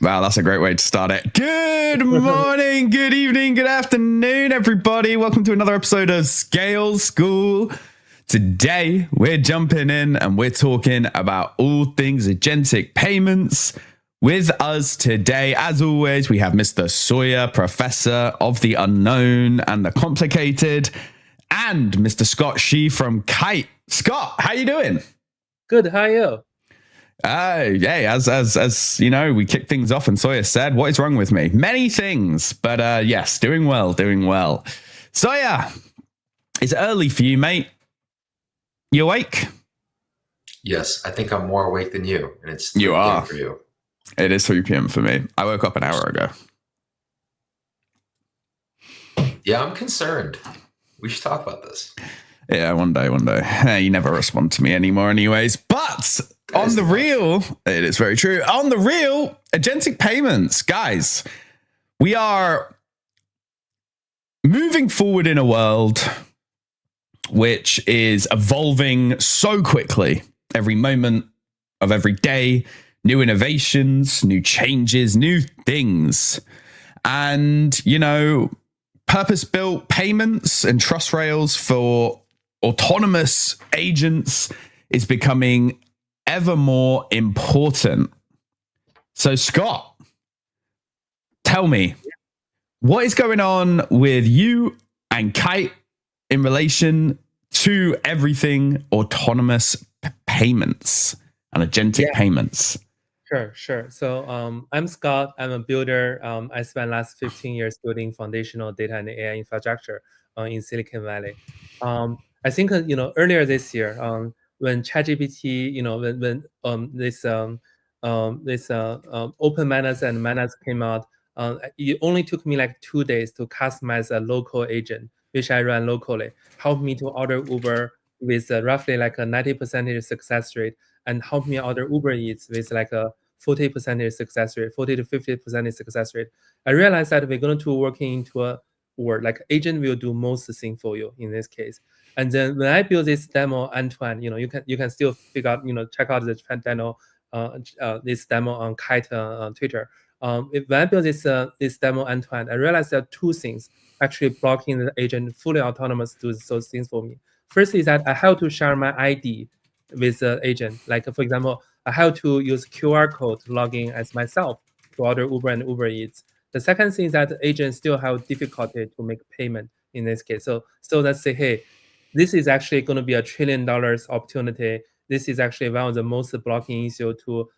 Wow, that's a great way to start it. Good morning, good evening, good afternoon, everybody. Welcome to another episode of Scale School. Today, we're jumping in and we're talking about all things agentic payments. With us today, as always, we have Mr. Sawyer, Professor of the Unknown and the Complicated, and Mr. Scott Hicks from Kite. Scott, how you doing? Good, how are you? Hey, as you know, we kicked things off and Sawyer said, what is wrong with me? Many things, but yes, doing well. Sawyer, it's early for you, mate. You awake? Yes, I think I'm more awake than you, and it's 3 You are. p.m. for you. It is 3 p.m. for me. I woke up an hour ago. Yeah, I'm concerned. We should talk about this. Yeah, one day. You never respond to me anymore anyways. But on the real, it is very true. On the real, agentic payments, guys, we are moving forward in a world which is evolving so quickly. Every moment of every day, new innovations, new changes, new things. And, you know, purpose-built payments and trust rails for autonomous agents is becoming ever more important. So, Scott, tell me, what is going on with you and Kite in relation to everything autonomous payments and agentic payments? Sure. So I'm Scott. I'm a builder. I spent last 15 years building foundational data and AI infrastructure in Silicon Valley. I think earlier this year, when ChatGPT, this open Manas and Manas came out, it only took me like 2 days to customize a local agent, which I run locally, helped me to order Uber with roughly like a 90% success rate, and help me order Uber Eats with like a 40% success rate, 40 to 50% success rate. I realized that we're going to working into a world like agent will do most thing for you in this case. And then when I build this demo end-to-end, you can still figure out, check out the demo, this demo on Kite on Twitter. When I build this demo end-to-end, I realized there are two things actually blocking the agent fully autonomous to do those things for me. First is that I have to share my ID with the agent. Like for example, I have to use QR code to log in as myself to order Uber and Uber Eats. The second thing is that the agents still have difficulty to make payment in this case. So let's say, hey, this is actually going to be $1 trillion opportunity. This is actually one of the most blocking issue to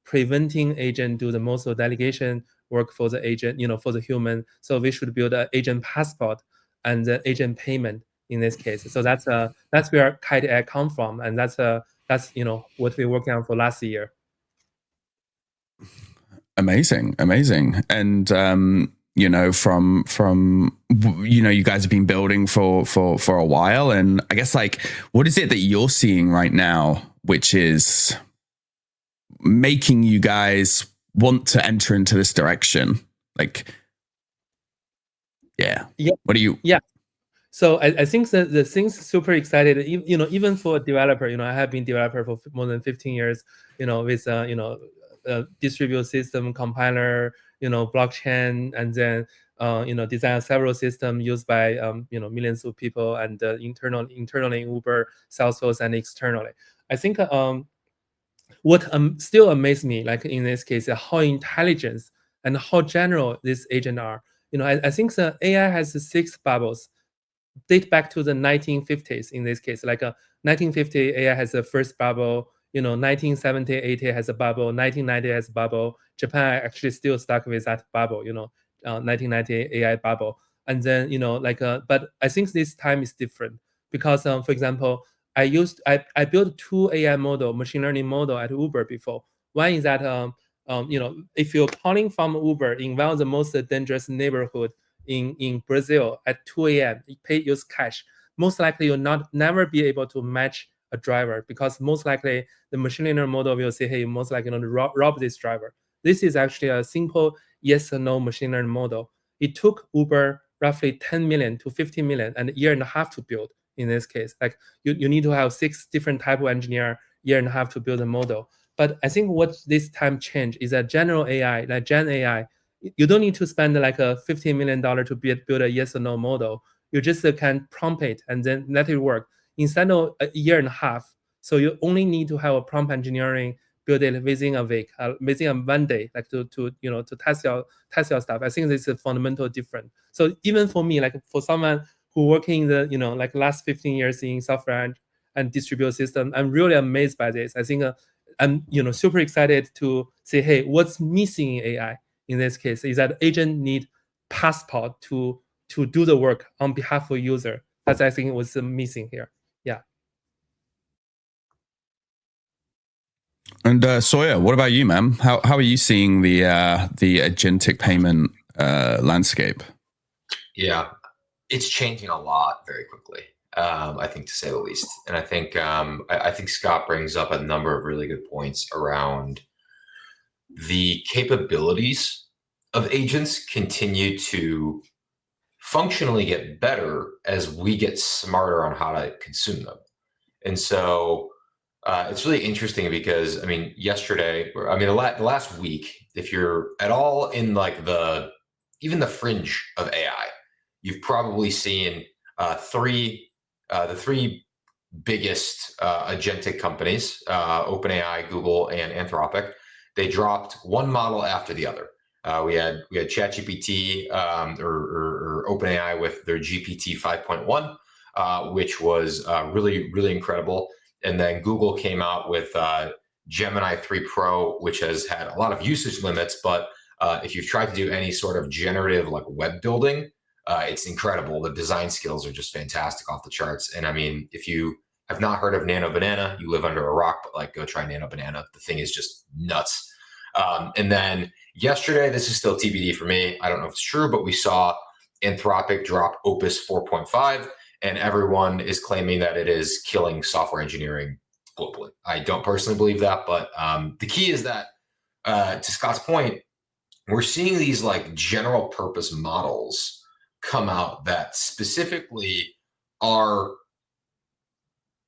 preventing agent do the most of delegation work for the agent, for the human. So we should build an agent passport and the agent payment in this case. So that's where Kite AI come from, and that's what we're working on for last year. Amazing. And from you guys have been building for a while, and I guess like what is it that you're seeing right now which is making you guys want to enter into this direction? Like what do you So I think that the thing's super excited, even for a developer. I have been developer for more than 15 years, with distributed system, compiler, blockchain, and then design several systems used by millions of people, and internally in Uber, Salesforce, and externally. I think what still amazes me, like in this case, how intelligent and how general these agents are. I think the AI has 6 bubbles, date back to the 1950s in this case. Like 1950 AI has the first bubble, 1970, 80 has a bubble, 1990 has a bubble. Japan actually still stuck with that bubble, 1990 AI bubble. And then, but I think this time is different because, for example, I built 2 AI model, machine learning model at Uber before. One is that, if you're calling from Uber in one of the most dangerous neighborhood in Brazil at 2 a.m., use cash, most likely you'll never be able to match a driver, because most likely the machine learning model will say, hey, most likely to rob this driver. This is actually a simple yes or no machine learning model. It took Uber roughly 10 million to 15 million and a year and a half to build in this case. Like you need to have 6 different type of engineer, year and a half to build a model. But I think what this time changed is that general AI, like Gen AI, you don't need to spend like a $15 million to build a yes or no model. You just can prompt it and then let it work. Instead of a year and a half, so you only need to have a prompt engineering build it within a week, within a 1 day, like to test your stuff. I think this is a fundamental difference. So even for me, like for someone who working in the like last 15 years in software and distributed system, I'm really amazed by this. I think I'm super excited to say, hey, what's missing in AI in this case is that agent need passport to do the work on behalf of user. That's I think was missing here. Yeah. And Sawyer, what about you, man? How are you seeing the agentic payment landscape? Yeah, it's changing a lot very quickly. I think, to say the least. And I think I think Scott brings up a number of really good points around the capabilities of agents continue to functionally get better as we get smarter on how to consume them. And so it's really interesting because, I mean, yesterday, I mean, the last week, if you're at all in like even the fringe of AI, you've probably seen the three biggest agentic companies, OpenAI, Google, and Anthropic. They dropped one model after the other. We had ChatGPT or OpenAI with their GPT 5.1, which was really, really incredible. And then Google came out with Gemini 3 Pro, which has had a lot of usage limits. But if you've tried to do any sort of generative like web building, it's incredible. The design skills are just fantastic, off the charts. And I mean, if you have not heard of Nano Banana, you live under a rock, but like go try Nano Banana. The thing is just nuts. And then yesterday, this is still TBD for me. I don't know if it's true, but we saw Anthropic drop Opus 4.5, and everyone is claiming that it is killing software engineering globally. I don't personally believe that, but the key is that, to Scott's point, we're seeing these like general purpose models come out that specifically are,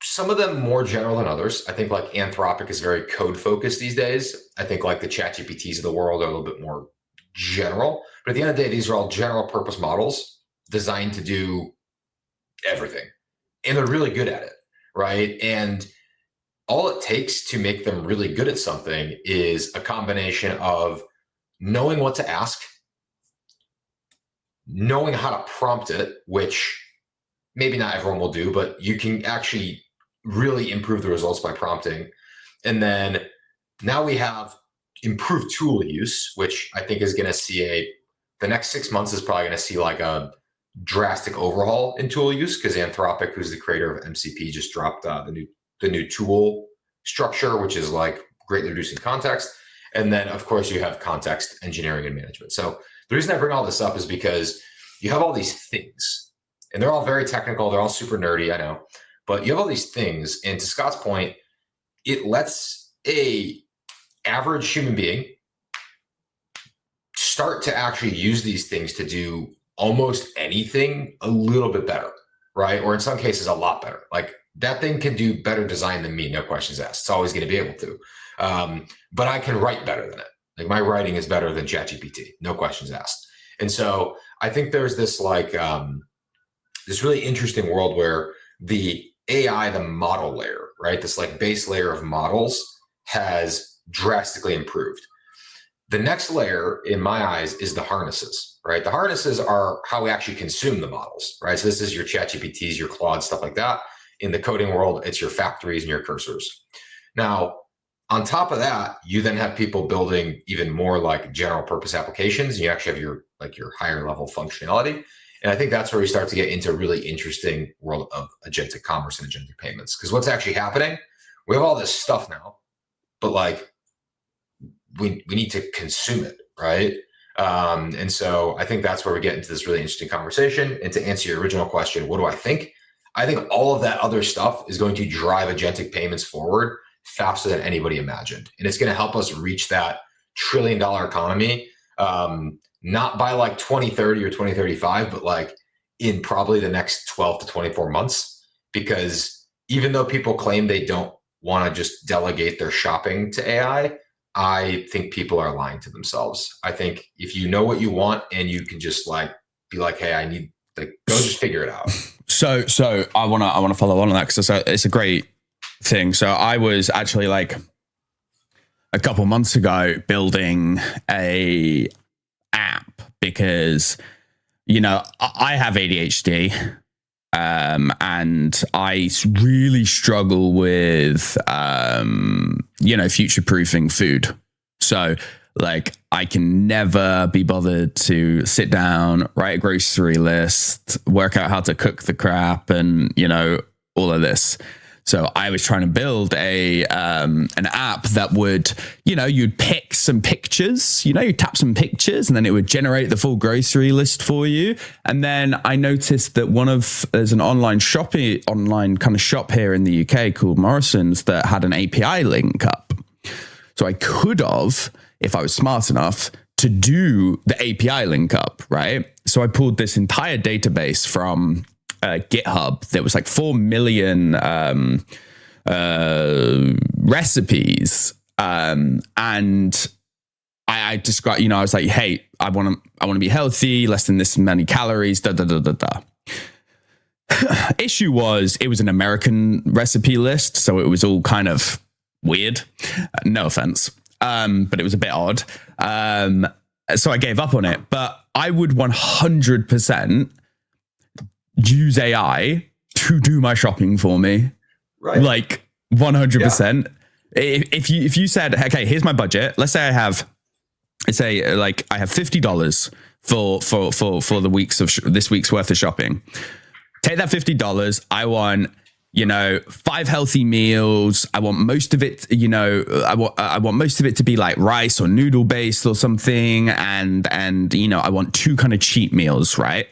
some of them more general than others. I think like Anthropic is very code focused these days. I think like the ChatGPTs of the world are a little bit more general. But at the end of the day, these are all general purpose models designed to do everything. And they're really good at it, right? And all it takes to make them really good at something is a combination of knowing what to ask, knowing how to prompt it, which maybe not everyone will do, but you can actually really improve the results by prompting. And then now we have improved tool use, which I think is going to see the next 6 months is probably going to see like a drastic overhaul in tool use, because Anthropic, who's the creator of MCP, just dropped the new tool structure, which is like greatly reducing context. And then of course you have context engineering and management. So the reason I bring all this up is because you have all these things, and they're all very technical. They're all super nerdy, I know. But you have all these things, and to Scott's point, it lets a average human being start to actually use these things to do almost anything a little bit better, right? Or in some cases, a lot better. Like that thing can do better design than me, no questions asked. It's always going to be able to. But I can write better than it. Like my writing is better than ChatGPT, no questions asked. And so I think there's this like this really interesting world where the AI, the model layer, right? This like base layer of models has drastically improved. The next layer in my eyes is the harnesses, right? The harnesses are how we actually consume the models, right? So this is your ChatGPTs, your Claude, stuff like that. In the coding world, it's your factories and your cursors. Now, on top of that, you then have people building even more like general purpose applications. And you actually have your higher level functionality. And I think that's where we start to get into a really interesting world of agentic commerce and agentic payments. Because what's actually happening, we have all this stuff now, but like we need to consume it, right? And so I think that's where we get into this really interesting conversation. And to answer your original question, what do I think? I think all of that other stuff is going to drive agentic payments forward faster than anybody imagined. And it's going to help us reach that $1 trillion economy, not by like 2030 or 2035, but like in probably the next 12 to 24 months. Because even though people claim they don't want to just delegate their shopping to AI, I think people are lying to themselves. I think if you know what you want and you can just like be like, hey, I need, like, go just figure it out. So I wanna follow on that because it's a great thing. So I was actually like a couple months ago building a app because, you know, I have ADHD. And I really struggle with, you know, future-proofing food. So like I can never be bothered to sit down, write a grocery list, work out how to cook the crap and, you know, all of this. So I was trying to build an app that would, you know, you'd pick some pictures, you know, you tap some pictures and then it would generate the full grocery list for you. And then I noticed that there's an online kind of shop here in the UK called Morrison's that had an API link up. So I could have, if I was smart enough, to do the API link up, right? So I pulled this entire database from GitHub. There was like 4 million recipes, and I described, you know, I was like, hey, I want to be healthy, less than this many calories, da da da da da. Issue was it was an American recipe list, so it was all kind of weird. No offense, but it was a bit odd. So I gave up on it. But I would 100% use AI to do my shopping for me. Right. Like 100%. Yeah. If you said, okay, here's my budget. Let's say I have $50 for the weeks of this week's worth of shopping. Take that $50. I want, you know, 5 healthy meals. I want most of it, you know, I want most of it to be like rice or noodle based or something. And, you know, I want 2 kind of cheat meals, right?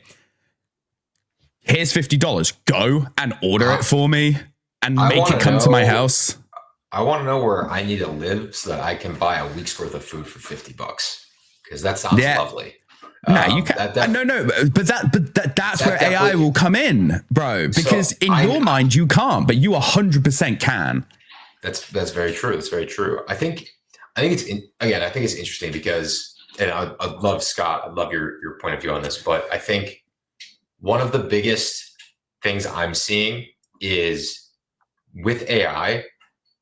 Here's $50. Go and order it for me and make it come to my house. I want to know where I need to live so that I can buy a week's worth of food for $50 because that sounds lovely. No, you can't. But that's where AI will come in, bro. Because in your mind you can't, but you 100% can. That's very true. That's very true. I think it's interesting because, and I love Scott. I love your point of view on this, but I think one of the biggest things I'm seeing is with AI,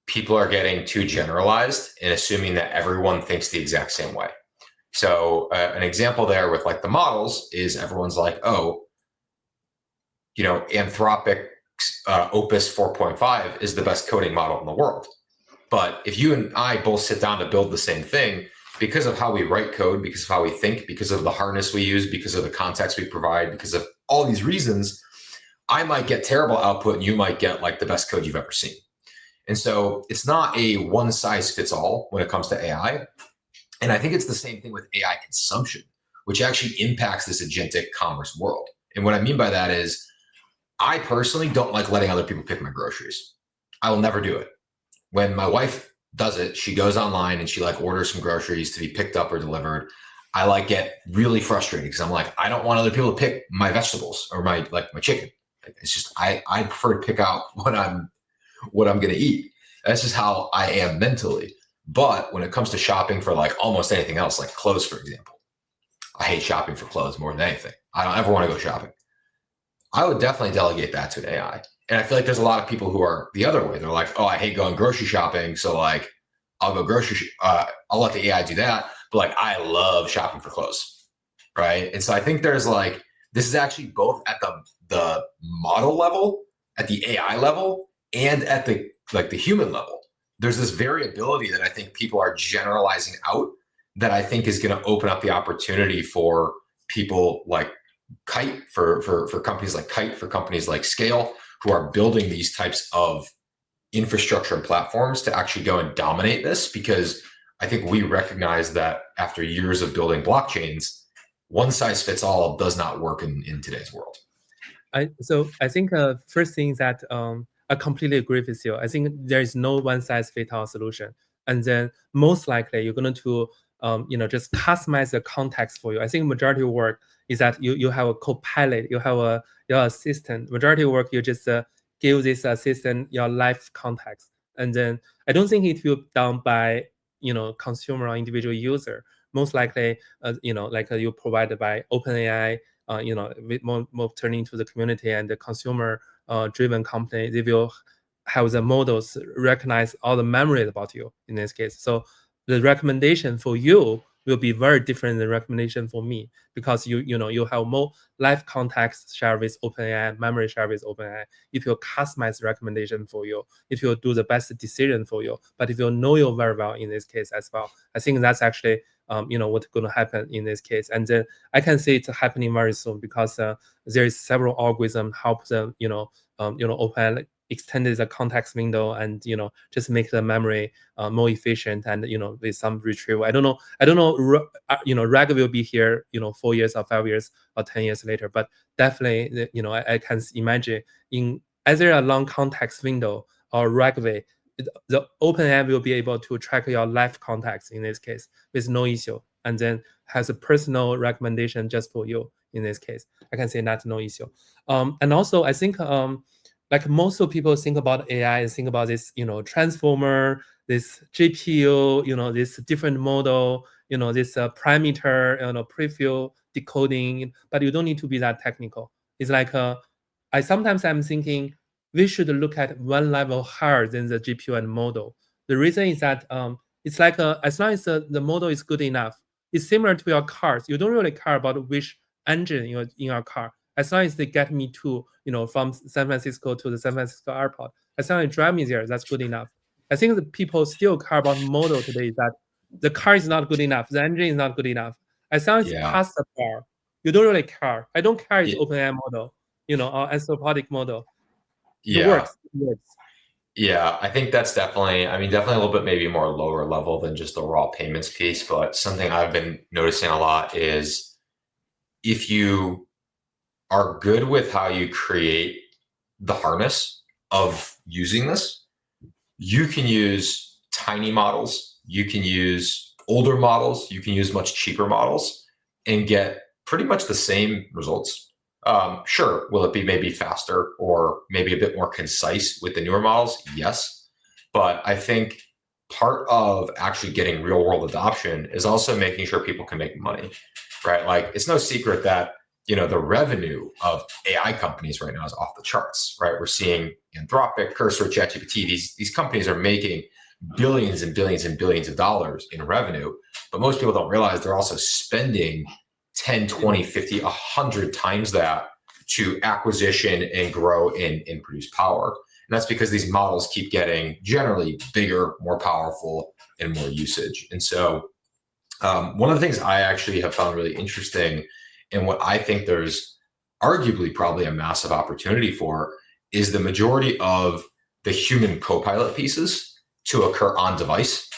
people are getting too generalized and assuming that everyone thinks the exact same way. So an example there with like the models is everyone's like, oh, you know, Anthropic's Opus 4.5 is the best coding model in the world. But if you and I both sit down to build the same thing, because of how we write code, because of how we think, because of the harness we use, because of the context we provide, because of all these reasons, I might get terrible output and you might get like the best code you've ever seen. And so it's not a one size fits all when it comes to AI. And I think it's the same thing with AI consumption, which actually impacts this agentic commerce world. And what I mean by that is I personally don't like letting other people pick my groceries. I will never do it. When my wife does it, she goes online and she like orders some groceries to be picked up or delivered. I like get really frustrated because I'm like, I don't want other people to pick my vegetables or my chicken. It's just, I prefer to pick out what I'm going to eat. That's just how I am mentally. But when it comes to shopping for like almost anything else, like clothes, for example, I hate shopping for clothes more than anything. I don't ever want to go shopping. I would definitely delegate that to an AI. And I feel like there's a lot of people who are the other way. They're like, oh, I hate going grocery shopping. So like, I'll go I'll let the AI do that. But like, I love shopping for clothes. Right. And so I think there's like, this is actually both at the model level, at the AI level, and at the human level. There's this variability that I think people are generalizing out that I think is going to open up the opportunity for people like Kite, for companies like Kite, for companies like SKALE, who are building these types of infrastructure and platforms to actually go and dominate this, because I think we recognize that after years of building blockchains, one size fits all does not work in today's world. So I think first thing is that I completely agree with you. I think there is no one size fits all solution, and then most likely you're going to just customize the context for you. I think majority of work is that you have a co-pilot, you have your assistant. Majority of work you just give this assistant your life context. And then I don't think it will be done by consumer or individual user. Most likely, like you provided by OpenAI, with more turning to the community and the consumer driven company, they will have the models recognize all the memories about you in this case. So the recommendation for you will be very different than the recommendation for me, because you have more live context share with OpenAI, memory share with OpenAI. If you customize recommendation for you, if you do the best decision for you, but if you know you very well in this case as well, I think that's actually what's going to happen in this case. And then I can see it's happening very soon, because there is several algorithms help them OpenAI extended the context window and just make the memory more efficient, and with some retrieval. I don't know RAG will be here 4 years or 5 years or 10 years later, but definitely I can imagine in either a long context window or RAG way, the OpenAI will be able to track your live context in this case with no issue, and then has a personal recommendation just for you in this case. I can say that's no issue. And also I think like most of people think about AI and think about this, transformer, this GPU, this different model, this parameter, prefill decoding, but you don't need to be that technical. It's like I'm thinking we should look at one level higher than the GPU and model. The reason is that it's like as long as the model is good enough, it's similar to your cars. You don't really care about which engine in your car, as long as they get me to, from San Francisco to the San Francisco airport, as long as they drive me there, that's good enough. I think the people still care about model today, is that the car is not good enough, the engine is not good enough. As long as it's past the bar, you don't really care. I don't care it's OpenAI model, or anthropic model. It works. Yeah, I think that's definitely a little bit maybe more lower level than just the raw payments piece. But something I've been noticing a lot is if you are good with how you create the harness of using this, you can use tiny models, you can use older models, you can use much cheaper models and get pretty much the same results. Sure, will it be maybe faster or maybe a bit more concise with the newer models? Yes. But I think part of actually getting real world adoption is also making sure people can make money, right? Like it's no secret that the revenue of AI companies right now is off the charts, right? We're seeing Anthropic, Cursor, ChatGPT. These companies are making billions and billions and billions of dollars in revenue, but most people don't realize they're also spending 10, 20, 50, 100 times that to acquisition and grow and produce power. And that's because these models keep getting generally bigger, more powerful, and more usage. And so one of the things I actually have found really interesting, and what I think there's arguably probably a massive opportunity for, is the majority of the human co-pilot pieces to occur on device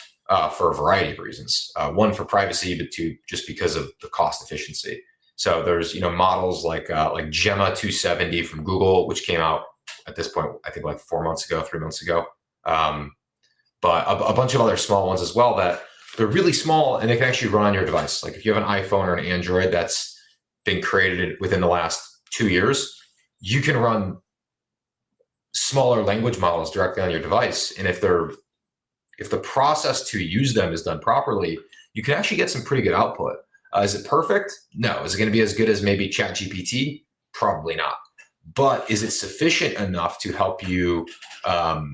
for a variety of reasons. One, for privacy, but two, just because of the cost efficiency. So there's models like Gemma 270 from Google, which came out at this point, I think like 3 months ago. But a bunch of other small ones as well that they're really small and they can actually run on your device. Like if you have an iPhone or an Android that's been created within the last 2 years, you can run smaller language models directly on your device. And if the process to use them is done properly, you can actually get some pretty good output. Is it perfect? No. Is it going to be as good as maybe ChatGPT? Probably not. But is it sufficient enough to help you I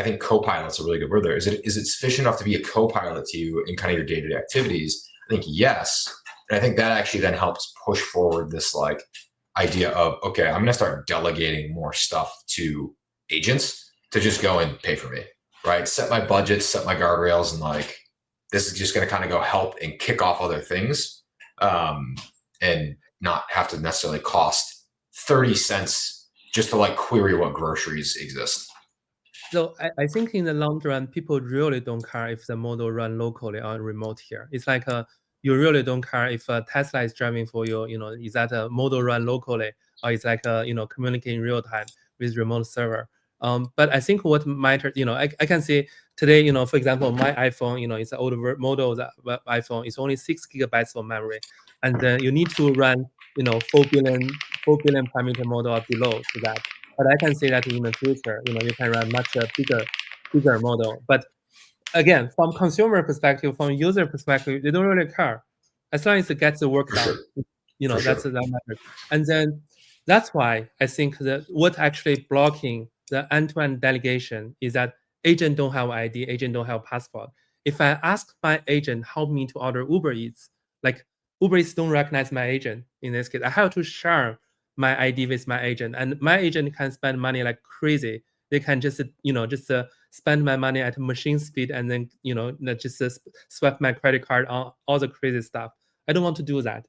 think co-pilot's a really good word there. Is it sufficient enough to be a co-pilot to you in kind of your day-to-day activities? I think yes. And I think that actually then helps push forward this like idea of, okay, I'm going to start delegating more stuff to agents to just go and pay for me, right? Set my budget, set my guardrails, and like, this is just going to kind of go help and kick off other things and not have to necessarily cost 30 cents just to like query what groceries exist. So I think in the long run, people really don't care if the model run locally or remote here. It's like you really don't care if Tesla is driving for you. Is that a model run locally, or it's like communicating real time with remote server. But I think what matters, I can say today, for example, my iPhone, it's an older model that iPhone is only 6 gigabytes of memory, and then you need to run 4 billion parameter model or below to that. But I can say that in the future, you can run much bigger model. But again, from consumer perspective, from user perspective, they don't really care. As long as it gets the work done, that matters. And then that's why I think that what actually blocking the end-to-end delegation is that agent don't have ID, agent don't have passport. If I ask my agent help me to order Uber Eats, like Uber Eats don't recognize my agent in this case. I have to share my ID with my agent, and my agent can spend money like crazy. They can just spend my money at machine speed and then just swipe my credit card on all the crazy stuff. I don't want to do that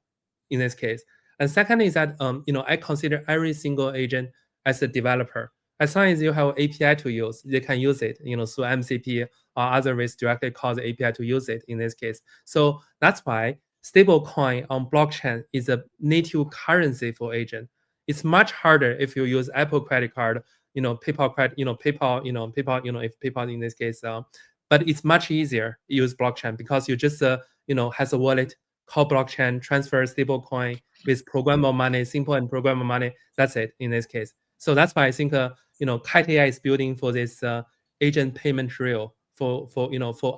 in this case. And second is that I consider every single agent as a developer. As long as you have API to use, they can use it, through MCP or other ways directly call the API to use it in this case. So that's why stablecoin on blockchain is a native currency for agent. It's much harder if you use Apple credit card, PayPal credit, PayPal, if PayPal in this case, but it's much easier to use blockchain because you just, has a wallet, call blockchain, transfer stablecoin with programmable money, simple and programmable money. That's it in this case. So that's why I think, Kite AI is building for this agent payment rail for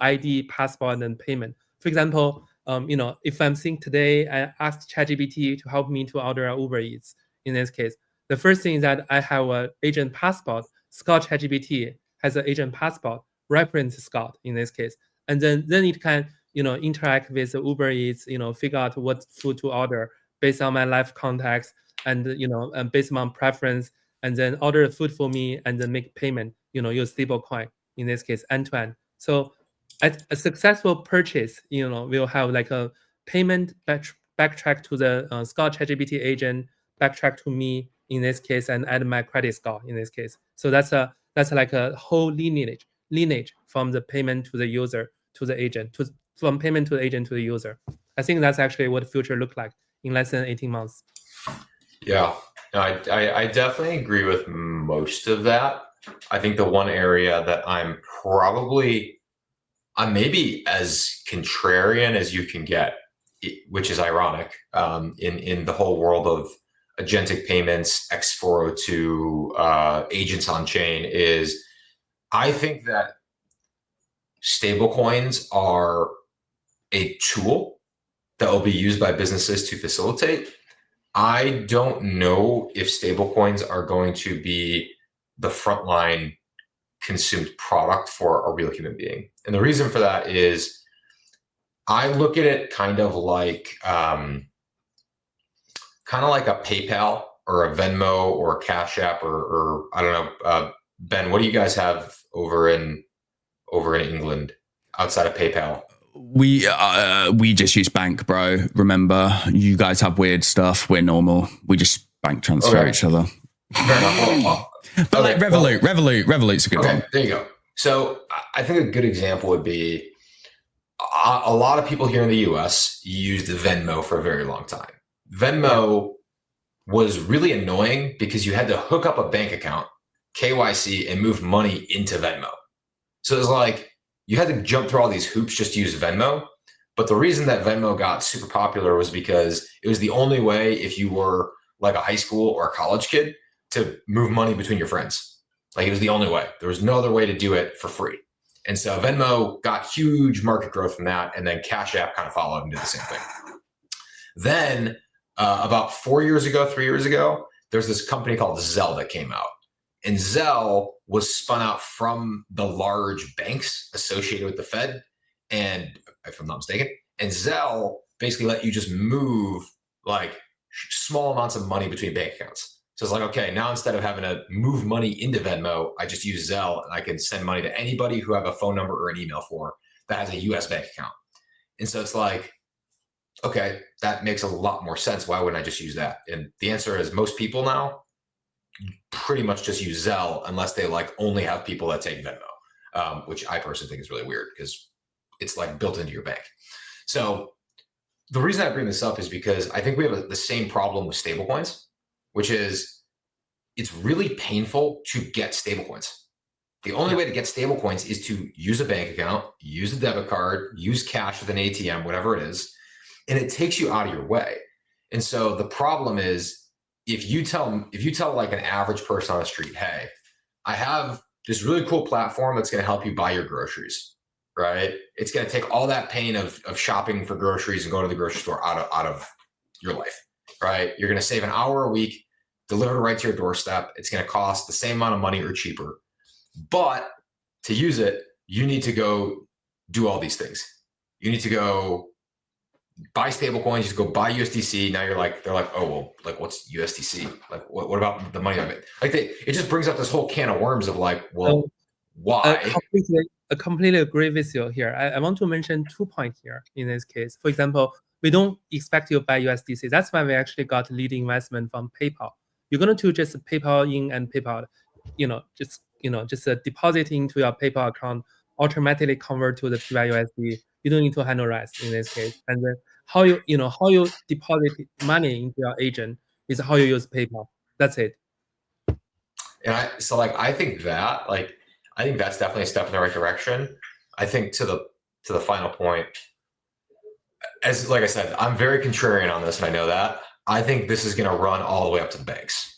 ID, passport, and payment. For example, if I'm seeing today, I asked ChatGPT to help me to order an Uber Eats. In this case, the first thing is that I have an agent passport. Scott ChatGPT has an agent passport, reference Scott in this case, and then it can interact with the Uber Eats, figure out what food to order based on my life context and and based on preference, and then order the food for me and then make payment. Use stablecoin in this case end to end. So a successful purchase, will have like a payment backtrack to the Scott ChatGPT agent, backtrack to me in this case, and add my credit score in this case. So that's like a whole lineage from the payment to the user to the agent, from payment to the agent to the user. I think that's actually what the future look like in less than 18 months. Yeah, no, I definitely agree with most of that. I think the one area that I'm maybe as contrarian as you can get, which is ironic, in the whole world of agentic payments, X402, agents on chain, is I think that stablecoins are a tool that will be used by businesses to facilitate. I don't know if stablecoins are going to be the frontline consumed product for a real human being. And the reason for that is I look at it kind of like a PayPal or a Venmo or a Cash App or I don't know. Ben, what do you guys have over in England outside of PayPal? We just use bank, bro. Remember, you guys have weird stuff. We're normal. We just bank transfer each other. Fair enough. But like Revolut's a good one. There you go. So I think a good example would be a lot of people here in the US used Venmo for a very long time. Venmo was really annoying because you had to hook up a bank account, KYC, and move money into Venmo. So it was like you had to jump through all these hoops just to use Venmo. But the reason that Venmo got super popular was because it was the only way, if you were like a high school or a college kid, to move money between your friends. Like it was the only way. There was no other way to do it for free. And so Venmo got huge market growth from that. And then Cash App kind of followed and did the same thing. Then about 3 years ago, there's this company called Zelle that came out. And Zelle was spun out from the large banks associated with the Fed, and if I'm not mistaken, and Zelle basically let you just move like small amounts of money between bank accounts. So it's like, okay, now instead of having to move money into Venmo, I just use Zelle and I can send money to anybody who I have a phone number or an email for that has a US bank account. And so it's like, okay, that makes a lot more sense. Why wouldn't I just use that? And the answer is most people now pretty much just use Zelle unless they like only have people that take Venmo, which I personally think is really weird because it's like built into your bank. So the reason I bring this up is because I think we have the same problem with stablecoins, which is it's really painful to get stablecoins. The only way to get stablecoins is to use a bank account, use a debit card, use cash with an ATM, whatever it is, and it takes you out of your way. And so the problem is if you tell like an average person on the street, hey, I have this really cool platform that's going to help you buy your groceries, right? It's going to take all that pain of shopping for groceries and going to the grocery store out of your life, right? You're going to save an hour a week, delivered right to your doorstep. It's going to cost the same amount of money or cheaper. But to use it, you need to go do all these things. You need to go buy stable coins, you just go buy USDC. Now they're like, oh, well, like what's USDC? Like, what about the money of it? Like it just brings up this whole can of worms of like, well, why? I completely agree with you here. I want to mention 2 points here in this case. For example, we don't expect you to buy USDC. That's why we actually got lead investment from PayPal. You're going to just PayPal in and PayPal, just deposit into your PayPal account, automatically convert to the PYUSD. You don't need to handle rest in this case. And then how you deposit money into your agent is how you use PayPal. That's it. And I think that's definitely a step in the right direction. I think to the final point, as like I said, I'm very contrarian on this, and I know that. I think this is going to run all the way up to the banks,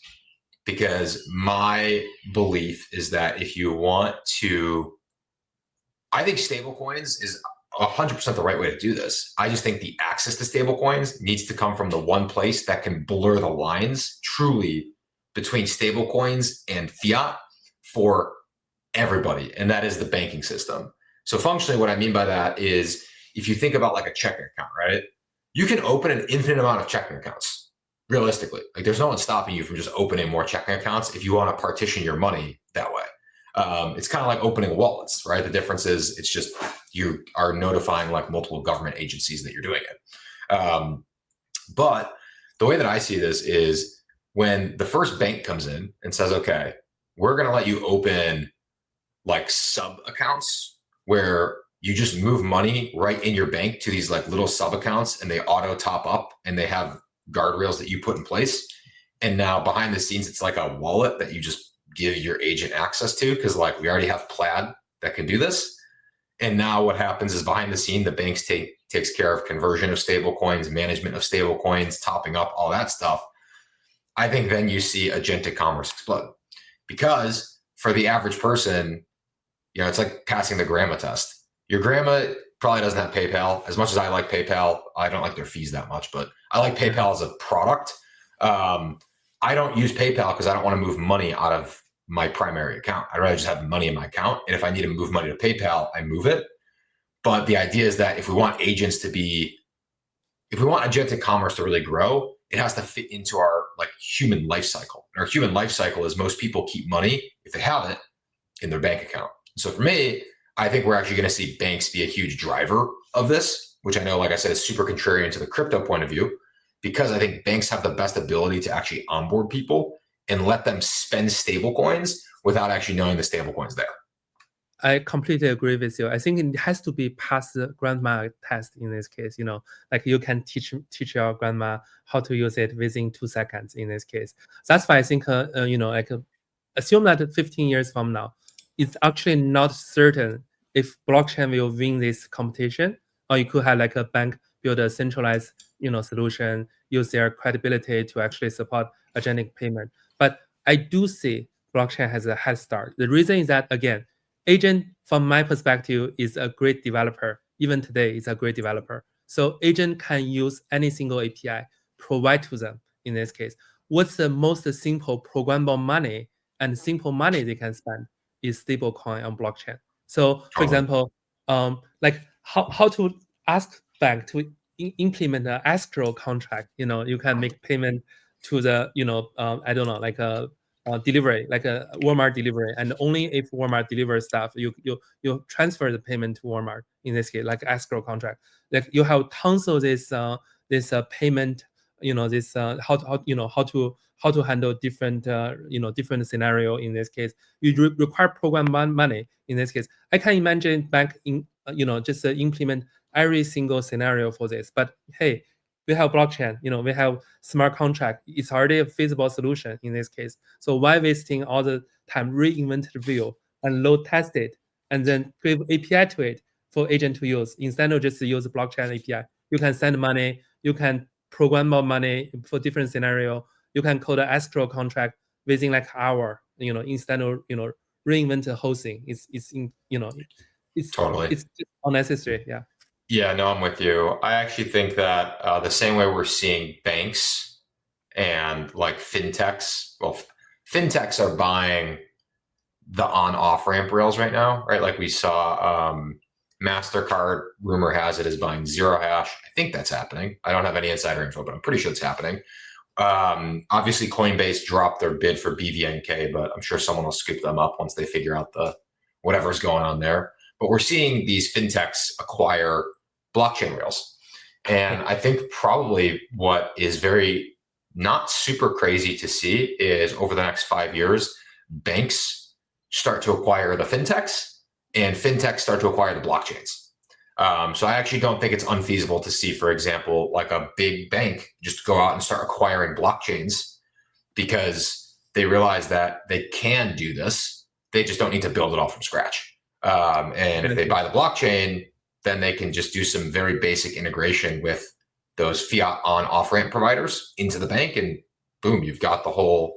because my belief is that if you want to, I think stablecoins is 100% the right way to do this. I just think the access to stablecoins needs to come from the one place that can blur the lines truly between stablecoins and fiat for everybody, and that is the banking system. So functionally, what I mean by that is, if you think about like a checking account, right? You can open an infinite amount of checking accounts, realistically. Like there's no one stopping you from just opening more checking accounts if you want to partition your money that way. It's kind of like opening wallets, right? The difference is it's just you are notifying like multiple government agencies that you're doing it. But the way that I see this is, when the first bank comes in and says, okay, we're going to let you open like sub accounts where you just move money right in your bank to these like little sub accounts, and they auto top up, and they have guardrails that you put in place. And now behind the scenes, it's like a wallet that you just give your agent access to, because like we already have Plaid that can do this. And now what happens is, behind the scene, the banks takes care of conversion of stable coins, management of stable coins, topping up, all that stuff. I think then you see agentic commerce explode, because for the average person, it's like passing the grandma test. Your grandma probably doesn't have PayPal. As much as I like PayPal, I don't like their fees that much, but I like PayPal as a product. I don't use PayPal because I don't want to move money out of my primary account. I'd rather just have money in my account. And if I need to move money to PayPal, I move it. But the idea is that if we want agentic commerce to really grow, it has to fit into our like human life cycle. And our human life cycle is, most people keep money, if they have it, in their bank account. So for me, I think we're actually going to see banks be a huge driver of this, which I know, like I said, is super contrarian to the crypto point of view, because I think banks have the best ability to actually onboard people and let them spend stable coins without actually knowing the stable coins there. I completely agree with you. I think it has to be past the grandma test in this case. Like you can teach your grandma how to use it within 2 seconds in this case. That's why I think, assume that 15 years from now, it's actually not certain if blockchain will win this competition, or you could have like a bank build a centralized, solution, use their credibility to actually support agentic payment. But I do see blockchain has a head start. The reason is that, again, agent, from my perspective, is a great developer. Even today, it's a great developer. So agent can use any single API, provide to them in this case. What's the most simple programmable money and simple money they can spend is stablecoin on blockchain. So for example, like how to ask bank to implement an escrow contract. You can make payment to the, I don't know, like a delivery, like a Walmart delivery, and only if Walmart delivers stuff, you transfer the payment to Walmart. In this case, like escrow contract, like you have tons of this payment. This how to handle different different scenario. In this case, you require program money. In this case, I can imagine bank just implement every single scenario for this. But hey, we have blockchain, we have smart contract. It's already a feasible solution in this case. So why wasting all the time reinvent the wheel and load test it and then give API to it for agent to use, instead of just use blockchain API? You can send money, you can program more money for different scenario, you can code an escrow contract within like an hour, instead of reinvent the whole thing. It's Totally. it's just unnecessary. Yeah. Yeah, no, I'm with you. I actually think that the same way we're seeing banks and like fintechs, well, fintechs are buying the on-off ramp rails right now, right? Like we saw MasterCard, rumor has it, is buying Zero Hash. I think that's happening. I don't have any insider info, but I'm pretty sure it's happening. Obviously, Coinbase dropped their bid for BVNK, but I'm sure someone will scoop them up once they figure out whatever's going on there. But we're seeing these fintechs acquire blockchain rails. And I think probably what is very not super crazy to see is over the next 5 years, banks start to acquire the fintechs and fintechs start to acquire the blockchains. So I actually don't think it's unfeasible to see, for example, like a big bank just go out and start acquiring blockchains because they realize that they can do this. They just don't need to build it all from scratch. And if they buy the blockchain, then they can just do some very basic integration with those fiat on off ramp providers into the bank, and boom, you've got the whole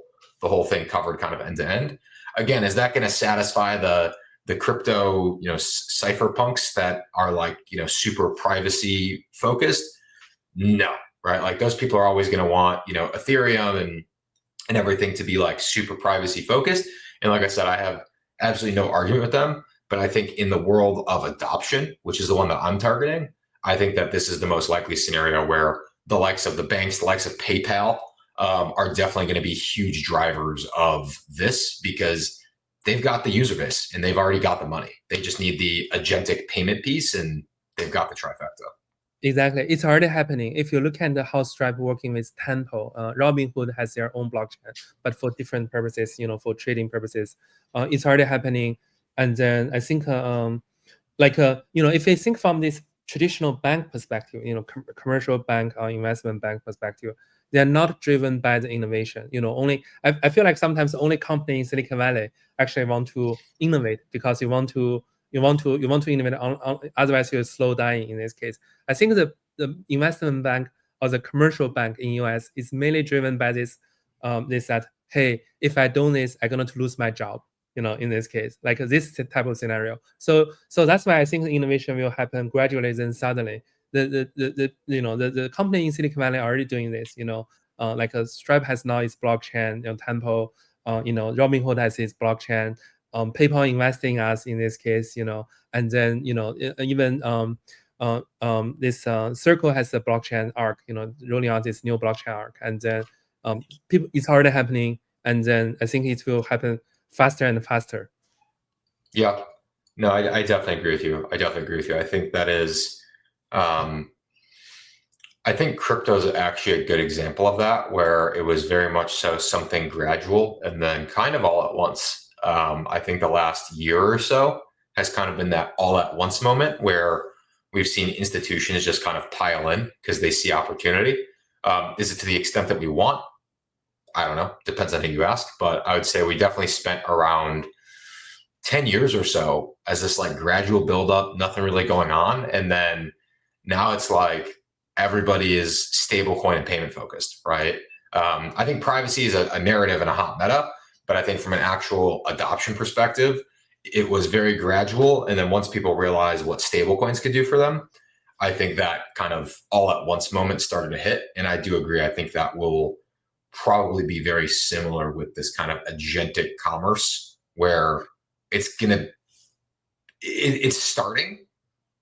thing covered kind of end to end. Again, is that going to satisfy the crypto, cypherpunks that are like, super privacy focused? No, right? Like those people are always going to want, Ethereum and everything to be like super privacy focused. And like I said, I have absolutely no argument with them. But I think in the world of adoption, which is the one that I'm targeting, I think that this is the most likely scenario where the likes of the banks, the likes of PayPal, are definitely going to be huge drivers of this because they've got the user base and they've already got the money. They just need the agentic payment piece and they've got the trifecta. Exactly. It's already happening. If you look at how Stripe working with Tempo, Robinhood has their own blockchain, but for different purposes, for trading purposes, it's already happening. And then I think, if you think from this traditional bank perspective, commercial bank or investment bank perspective, they're not driven by the innovation. I feel like sometimes the only company in Silicon Valley actually want to innovate because you want to innovate. Otherwise, you'll slow down. In this case, I think the investment bank or the commercial bank in US is mainly driven by this. They said, hey, if I do this, I'm going to lose my job. In this case, like this type of scenario. So that's why I think the innovation will happen gradually. Then suddenly, the company in Silicon Valley are already doing this. Like Stripe has now its blockchain. Tempo, Robinhood has its blockchain. PayPal investing us in this case. And then even this Circle has a blockchain arc. Rolling out this new blockchain arc, and then it's already happening. And then I think it will happen faster and faster. Yeah, no, I definitely agree with you. I think that is, I think crypto is actually a good example of that, where it was very much so something gradual and then kind of all at once. I think the last year or so has kind of been that all at once moment where we've seen institutions just kind of pile in because they see opportunity. Is it to the extent that we want? I don't know. Depends on who you ask. But I would say we definitely spent around 10 years or so as this like gradual buildup, nothing really going on. And then now it's like everybody is stablecoin and payment focused, right? I think privacy is a narrative and a hot meta. But I think from an actual adoption perspective, it was very gradual. And then once people realized what stablecoins could do for them, I think that kind of all at once moment started to hit. And I do agree. I think that will probably be very similar with this kind of agentic commerce where it's starting,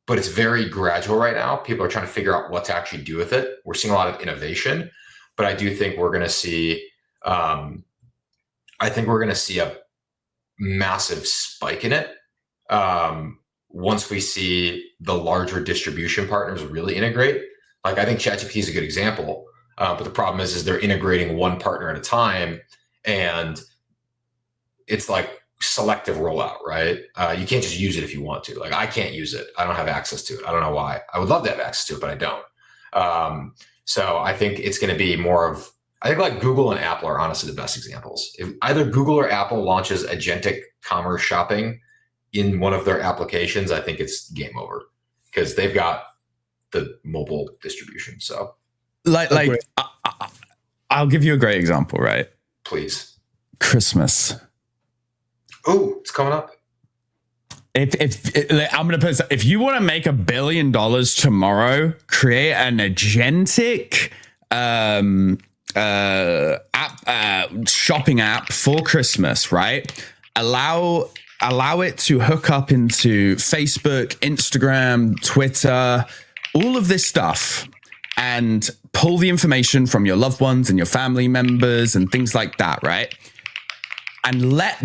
but it's very gradual right now. People are trying to figure out what to actually do with it. We're seeing a lot of innovation, but I do think we're going to see, a massive spike in it once we see the larger distribution partners really integrate. Like I think ChatGPT is a good example. But the problem is they're integrating one partner at a time, and it's like selective rollout, right? You can't just use it if you want to. Like I can't use it. I don't have access to it. I don't know why. I would love to have access to it, but I don't. So I think it's going to be more of, I think like Google and Apple are honestly the best examples. If either Google or Apple launches agentic commerce shopping in one of their applications, I think it's game over because they've got the mobile distribution. So. Like I'll give you a great example, right? Please. Christmas. Oh, it's coming up. I'm gonna put, if you want to make $1 billion tomorrow, create an agentic shopping app for Christmas, right? Allow it to hook up into Facebook, Instagram, Twitter, all of this stuff, and pull the information from your loved ones and your family members and things like that, right? And let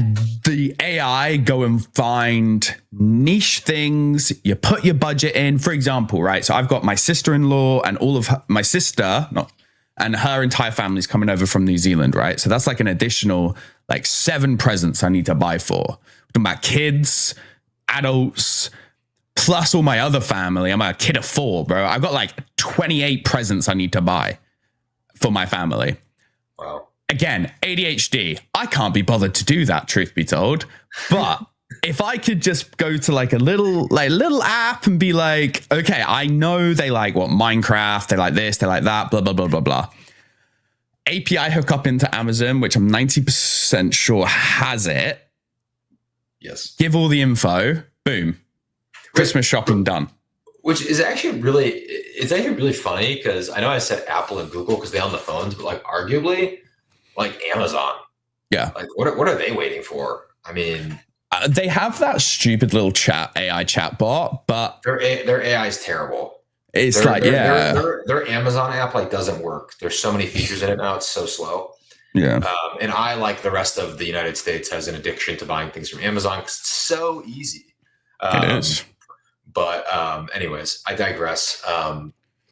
the AI go and find niche things. You put your budget in, for example, right? So I've got my sister-in-law and all of my sister, and her entire family's coming over from New Zealand, right? So that's like an additional 7 presents I need to buy for. We're talking about kids, adults, plus all my other family. I'm a kid of 4, bro. I've got 28 presents I need to buy for my family. Wow. Again, ADHD. I can't be bothered to do that, truth be told. But if I could just go to a little app and be like, okay, I know they like Minecraft, they like this, they like that, blah, blah, blah, blah, blah. API hook up into Amazon, which I'm 90% sure has it. Yes. Give all the info. Boom. Christmas shopping done. Which is actually really funny, because I know I said Apple and Google because they own the phones, but arguably, Amazon. Yeah. What are they waiting for? I mean, they have that stupid little AI chat bot, but their AI is terrible. It's their Amazon app doesn't work. There's so many features in it now; it's so slow. Yeah. And I, like the rest of the United States, has an addiction to buying things from Amazon because it's so easy. It is. But anyways, I digress.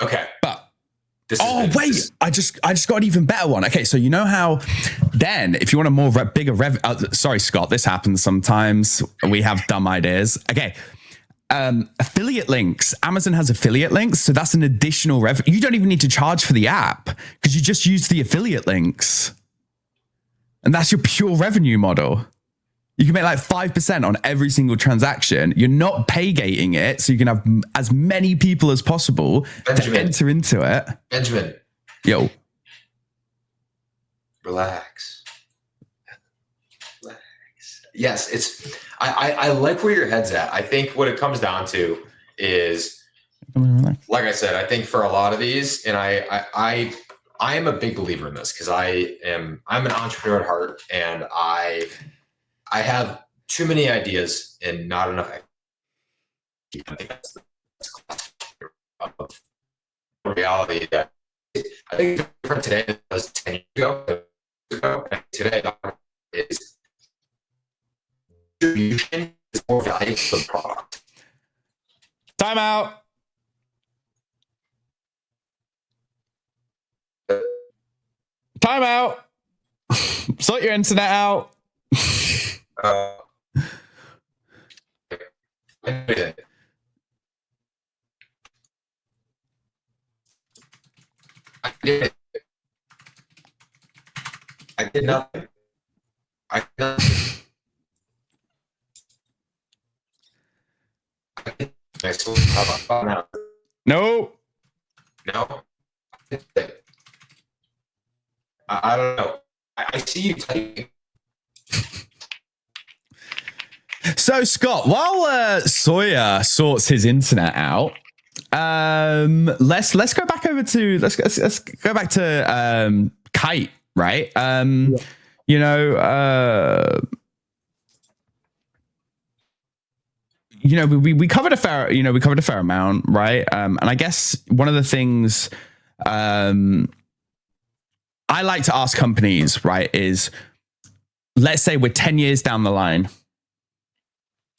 Okay. But I just got an even better one. Okay, so you know how then if you want a more bigger sorry, Scott, this happens sometimes. We have dumb ideas. Okay. Affiliate links. Amazon has affiliate links, so that's an additional revenue. You don't even need to charge for the app because you just use the affiliate links. And that's your pure revenue model. You can make 5% on every single transaction. You're not pay gating it, so you can have as many people as possible to enter into it. Benjamin. Yo. Relax. Yes, I like where your head's at. I think what it comes down to is, like I said, I think for a lot of these, and I am a big believer in this because I'm an entrepreneur at heart, and I have too many ideas and not enough. I think that's the reality that I think it's different today than it was 10 years ago. And today is distribution is more valuable than product. Time out. Time out. Sort your internet out. I did nothing. No. I don't know. I see you typing. So Scott, while Sawyer sorts his internet out, let's go back over to let's go back to Kite, right? You know, we covered a fair amount, right? And I guess one of the things I like to ask companies, right, is let's say we're 10 years down the line.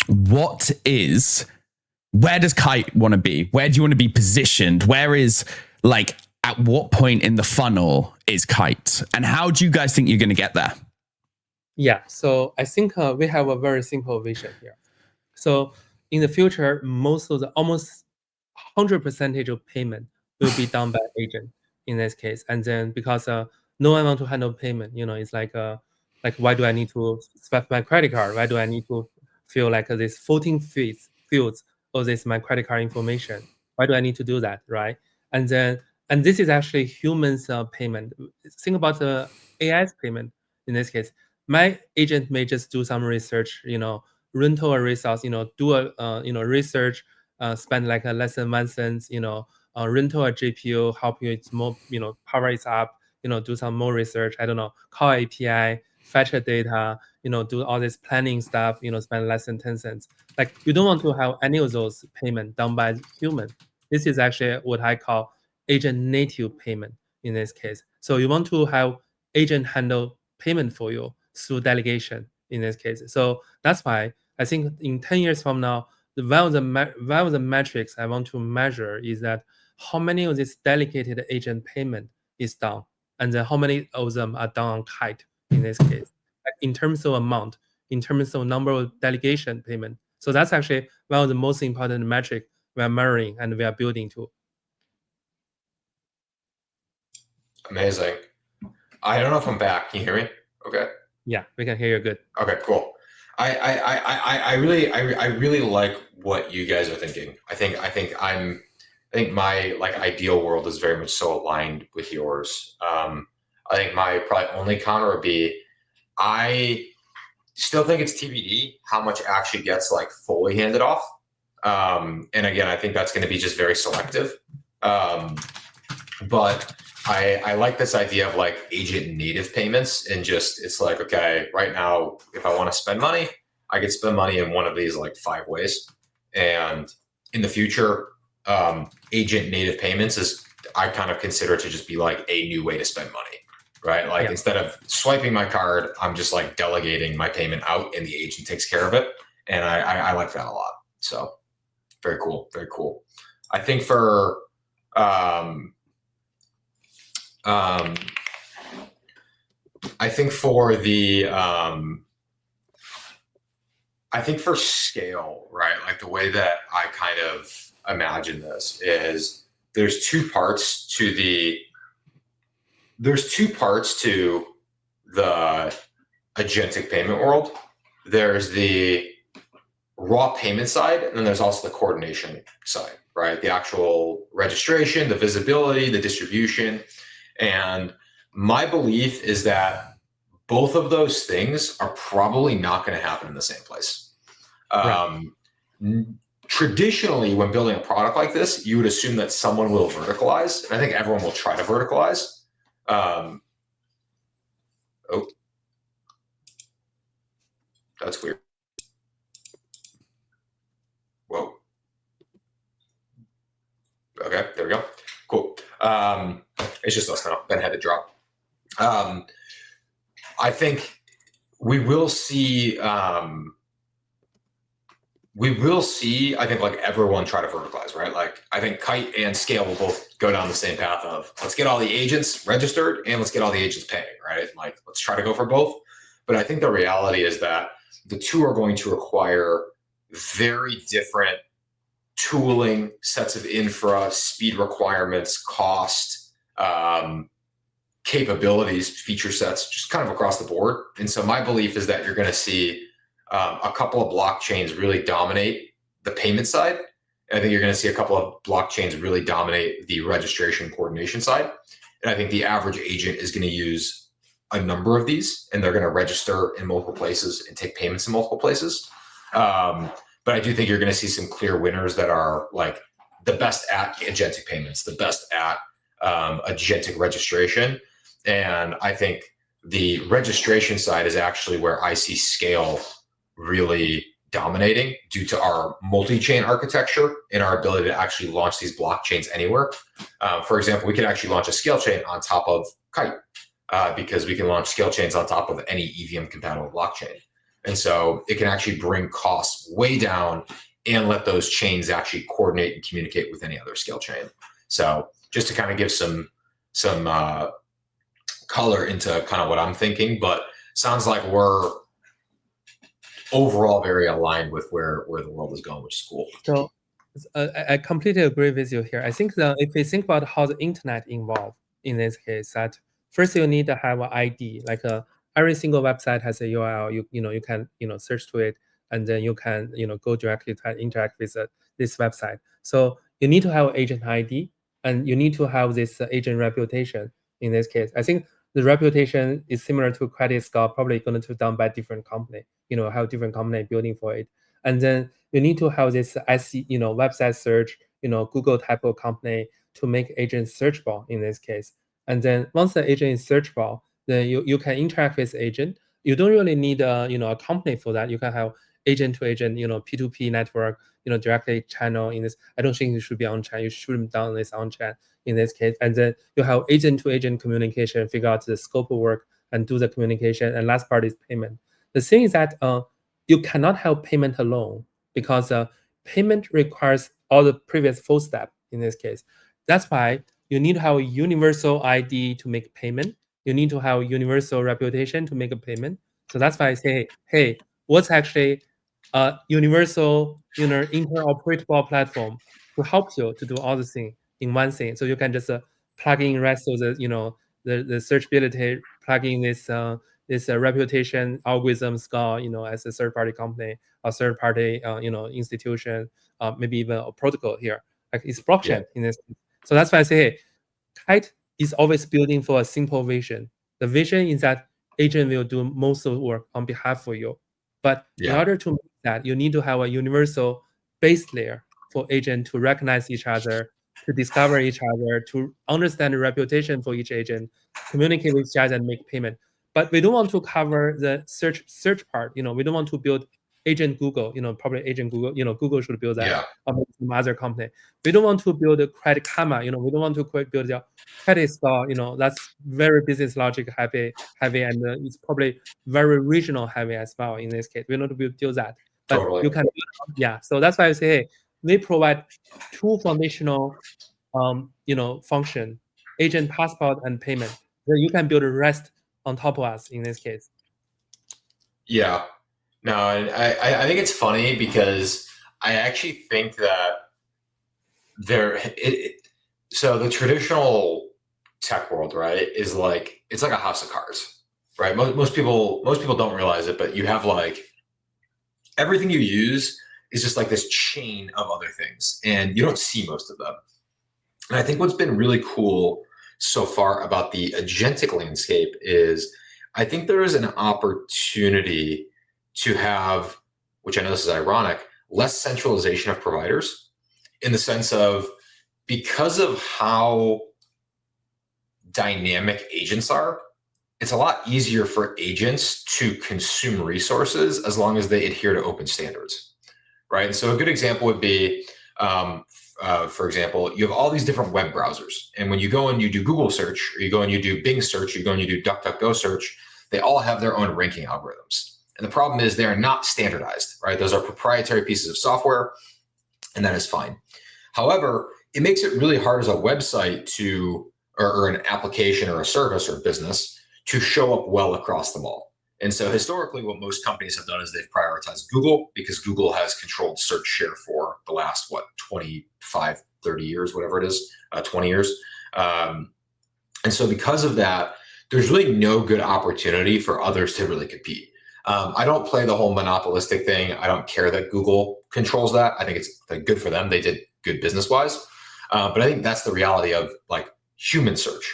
Where does Kite want to be? Where do you want to be positioned? Where is at what point in the funnel is Kite? And how do you guys think you're going to get there? Yeah, so I think we have a very simple vision here. So in the future, almost 100% of payment will be done by agent in this case. And then because no one wants to handle payment, it's like why do I need to swipe my credit card? Why do I need to fill this 14 fields of this my credit card information? Why do I need to do that, right? And then And this is actually humans payment. Think about the AI's payment in this case. My agent may just do some research, rental a resource, do a research, spend like less than 1 cent, rental a GPU, help you it's more, power it up, do some more research. I don't know, call API, fetch a data, do all this planning stuff, spend less than 10 cents. Like you don't want to have any of those payment done by human. This is actually what I call agent native payment in this case. So you want to have agent handle payment for you through delegation in this case. So that's why I think in 10 years from now, one of the metrics I want to measure is that how many of this delegated agent payment is done, and then how many of them are done on Kite in this case, like in terms of amount, in terms of number of delegation payment. So that's actually one of the most important metric we are measuring and we are building to. Amazing. I don't know if I'm back. Can you hear me? Okay. Yeah, we can hear you good. Okay, cool. I really like what you guys are thinking. I think my like ideal world is very much so aligned with yours. I think my probably only counter would be I still think it's TBD how much actually gets like fully handed off. And again, I think that's going to be just very selective. But I like this idea of like agent native payments, and just it's like, okay, right now, if I want to spend money, I could spend money in one of these like 5 ways. And in the future, agent native payments is, I kind of consider it to just be like a new way to spend money, right? Like instead of swiping my card, I'm just like delegating my payment out and the agent takes care of it. And I like that a lot. So very cool. Very cool. I think for, I think for the, I think for scale, right? Like the way that I kind of imagine this is there's two parts to the agentic payment world. There's the raw payment side, and then there's also the coordination side, right? The actual registration, the visibility, the distribution. And my belief is that both of those things are probably not going to happen in the same place. Right. Traditionally, when building a product like this, you would assume that someone will verticalize, and I think everyone will try to verticalize. Oh, that's weird. Whoa. Okay, there we go. Cool. It's just us now. Ben had to drop. I think we will see. I think like everyone try to verticalize, right? Like I think Kite and Scale will both go down the same path of let's get all the agents registered and let's get all the agents paying, right? Like let's try to go for both. But I think the reality is that the two are going to require very different tooling, sets of infra, speed requirements, cost, capabilities, feature sets, just kind of across the board. And so my belief is that you're going to see a couple of blockchains really dominate the payment side. And I think you're going to see a couple of blockchains really dominate the registration coordination side. And I think the average agent is going to use a number of these, and they're going to register in multiple places and take payments in multiple places. But I do think you're going to see some clear winners that are like the best at agentic payments, the best at agentic registration. And I think the registration side is actually where I see Scale really dominating due to our multi-chain architecture and our ability to actually launch these blockchains anywhere. For example, we can actually launch a Scale chain on top of Kite because we can launch Scale chains on top of any EVM compatible blockchain. And so it can actually bring costs way down and let those chains actually coordinate and communicate with any other Scale chain. So just to kind of give some color into kind of what I'm thinking, but sounds like we're overall very aligned with where the world is going, which is cool. So I completely agree with you here. I think that if we think about how the internet evolved in this case, that first you need to have an ID, like every single website has a URL. You can search to it, and then you can go directly to interact with this website. So you need to have agent ID, and you need to have this agent reputation in this case. I think the reputation is similar to credit score, probably going to be done by different company, have different company building for it. And then you need to have this website search, Google type of company to make agent searchable in this case. And then once the agent is searchable, then you can interact with agent. You don't really need a company for that. You can have agent to agent, P2P network, directly channel in this. I don't think you should be on chat. You should have done this on chat in this case. And then you have agent to agent communication, figure out the scope of work and do the communication. And last part is payment. The thing is that you cannot have payment alone because payment requires all the previous full step in this case. That's why you need to have a universal ID to make payment. You need to have a universal reputation to make a payment. So that's why I say, hey, what's actually a universal, interoperable platform to help you to do all the things in one thing. So you can just plug in rest of the, the searchability, plug in this reputation algorithm score, as a third-party company, a third-party, institution, maybe even a protocol here. Like it's blockchain in this. So that's why I say, hey, Kite is always building for a simple vision. The vision is that agent will do most of the work on behalf of you. But in order to make that, you need to have a universal base layer for agent to recognize each other, to discover each other, to understand the reputation for each agent, communicate with each other and make payment. But we don't want to cover the search part. We don't want to build agent Google, probably agent Google, Google should build that or maybe some other company. We don't want to build a credit karma, we don't want to build a credit score, that's very business logic heavy, and it's probably very regional heavy as well in this case. We don't build that. But Totally. you can, so that's why I say, hey, we provide two foundational, function, agent passport and payment. Then you can build the rest on top of us in this case. Yeah. No, I think it's funny because I actually think that so the traditional tech world, right, is like, it's like a house of cards, right? Most people don't realize it, but you have like everything you use is just like this chain of other things, and you don't see most of them. And I think what's been really cool so far about the agentic landscape is I think there is an opportunity to have, which I know this is ironic, less centralization of providers, in the sense of, because of how dynamic agents are, it's a lot easier for agents to consume resources as long as they adhere to open standards, right? And so a good example would be, for example, you have all these different web browsers, and when you go and you do Google search, or you go and you do Bing search, or you go and you do DuckDuckGo search, they all have their own ranking algorithms. And the problem is they are not standardized, right? Those are proprietary pieces of software, and that is fine. However, it makes it really hard as a website or an application or a service or a business to show up well across them all. And so historically, what most companies have done is they've prioritized Google, because Google has controlled search share for the last, 25, 30 years, whatever it is, 20 years. And so because of that, there's really no good opportunity for others to really compete. I don't play the whole monopolistic thing. I don't care that Google controls that. I think it's good for them. They did good business-wise. But I think that's the reality of like human search.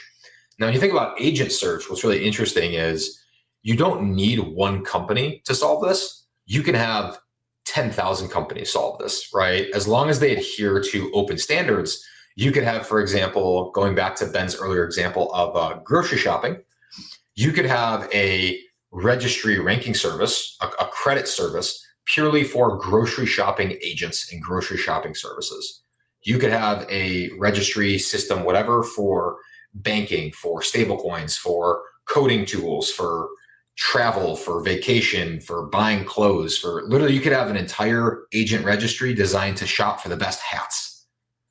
Now, when you think about agent search, what's really interesting is you don't need one company to solve this. You can have 10,000 companies solve this, right? As long as they adhere to open standards, you could have, for example, going back to Ben's earlier example of grocery shopping, you could have a registry ranking service, a credit service, purely for grocery shopping agents and grocery shopping services. You could have a registry system, whatever, for banking, for stablecoins, for coding tools, for travel, for vacation, for buying clothes, for literally, you could have an entire agent registry designed to shop for the best hats,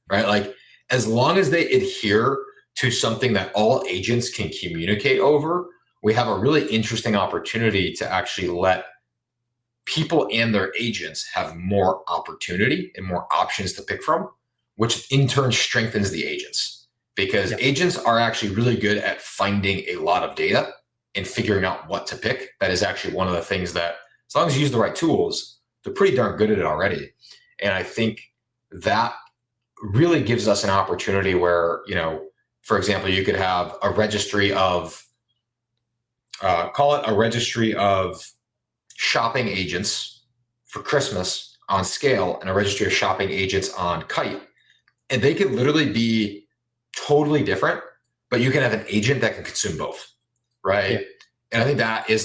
right? Like, as long as they adhere to something that all agents can communicate over, we have a really interesting opportunity to actually let people and their agents have more opportunity and more options to pick from, which in turn strengthens the agents, because agents are actually really good at finding a lot of data and figuring out what to pick. That is actually one of the things that, as long as you use the right tools, they're pretty darn good at it already. And I think that really gives us an opportunity where, for example, you could have a registry of, call it a registry of shopping agents for Christmas on SKALE and a registry of shopping agents on Kite. And they could literally be totally different, but you can have an agent that can consume both, right? Yeah. And I think that is